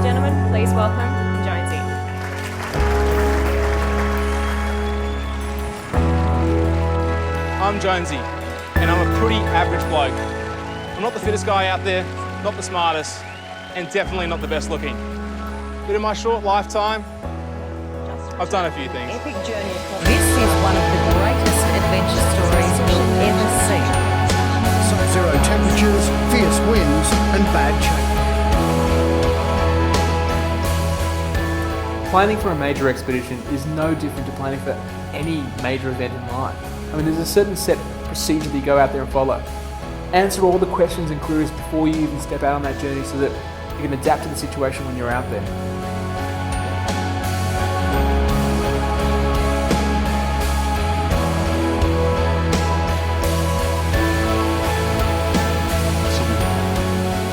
gentlemen, please welcome Jonesy. I'm Jonesy, and I'm a pretty average bloke. I'm not the fittest guy out there, not the smartest, and definitely not the best looking. But in my short lifetime, I've done a few things. Epic journey. This is one of the greatest adventure stories you'll ever see. Sub-zero temperatures, fierce winds and bad change. Planning for a major expedition is no different to planning for any major event in life. I mean, there's a certain set procedure that you go out there and follow. Answer all the questions and queries before you even step out on that journey so that you can adapt to the situation when you're out there.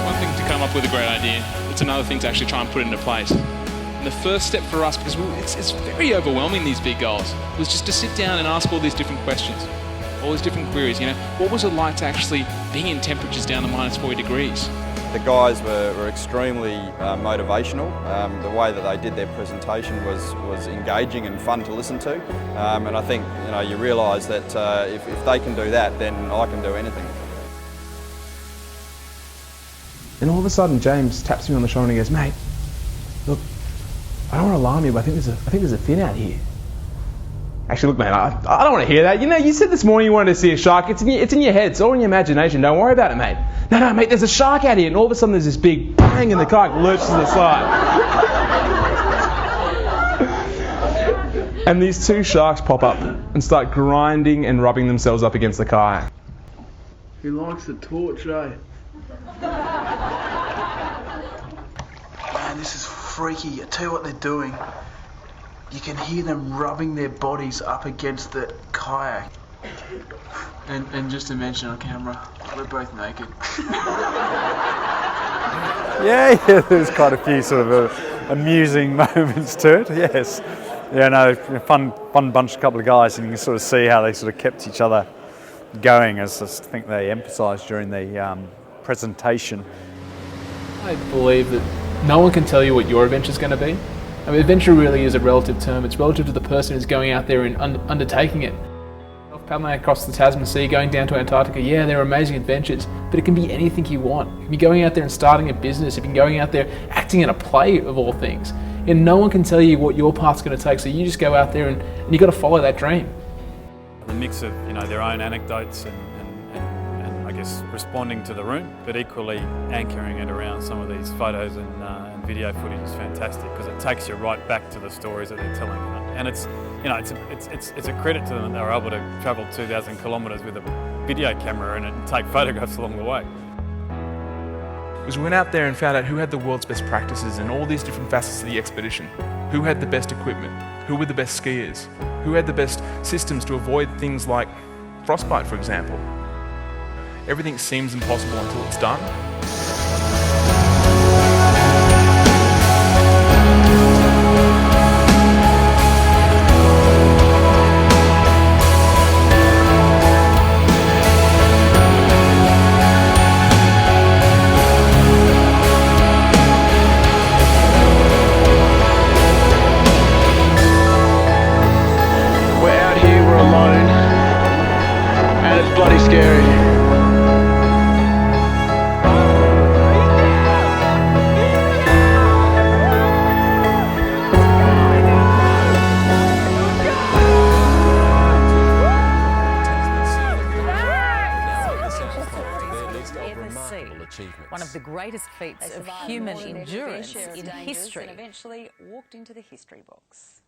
One thing to come up with a great idea, it's another thing to actually try and put it into place. And the first step for us, because it's very overwhelming, these big goals, was just to sit down and ask all these different questions, all these different queries. You know, what was it like to actually be in temperatures down to minus 40 degrees? The guys were extremely motivational. The way that they did their presentation was engaging and fun to listen to. And I think you realise that if they can do that, then I can do anything. And all of a sudden, James taps me on the shoulder and he goes, "Mate, look, I don't want to alarm you, but I think there's a fin out here." Actually, look, mate, I don't want to hear that. You know, you said this morning you wanted to see a shark. It's in your head. It's all in your imagination. Don't worry about it, mate. No, mate, there's a shark out here. And all of a sudden there's this big bang and the kayak lurches to the side. And these two sharks pop up and start grinding and rubbing themselves up against the kayak. He likes the torch, eh? Man, this is freaky. I tell you what they're doing. You can hear them rubbing their bodies up against the kayak. And just to mention on camera, we're both naked. Yeah, there's quite a few sort of amusing moments to it, yes. Yeah, no, fun bunch, couple of guys, and you can sort of see how they sort of kept each other going, as I think they emphasised during the presentation. I believe that no one can tell you what your adventure's going to be. I mean, adventure really is a relative term. It's relative to the person who's going out there and undertaking it. Paddling across the Tasman Sea, going down to Antarctica, yeah, they're amazing adventures, but it can be anything you want. You can be going out there and starting a business, you can be going out there acting in a play of all things. And no one can tell you what your path's going to take, so you just go out there and you've got to follow that dream. The mix of their own anecdotes and I guess responding to the room, but equally anchoring it around some of these photos and video footage is fantastic because it takes you right back to the stories that they're telling. And it's a credit to them that they were able to travel 2,000 kilometres with a video camera and take photographs along the way. Because we went out there and found out who had the world's best practices in all these different facets of the expedition. Who had the best equipment? Who were the best skiers? Who had the best systems to avoid things like frostbite, for example? Everything seems impossible until it's done. We're out here, we're alone, and it's bloody scary. One of the greatest feats of human endurance in history. And eventually walked into the history books.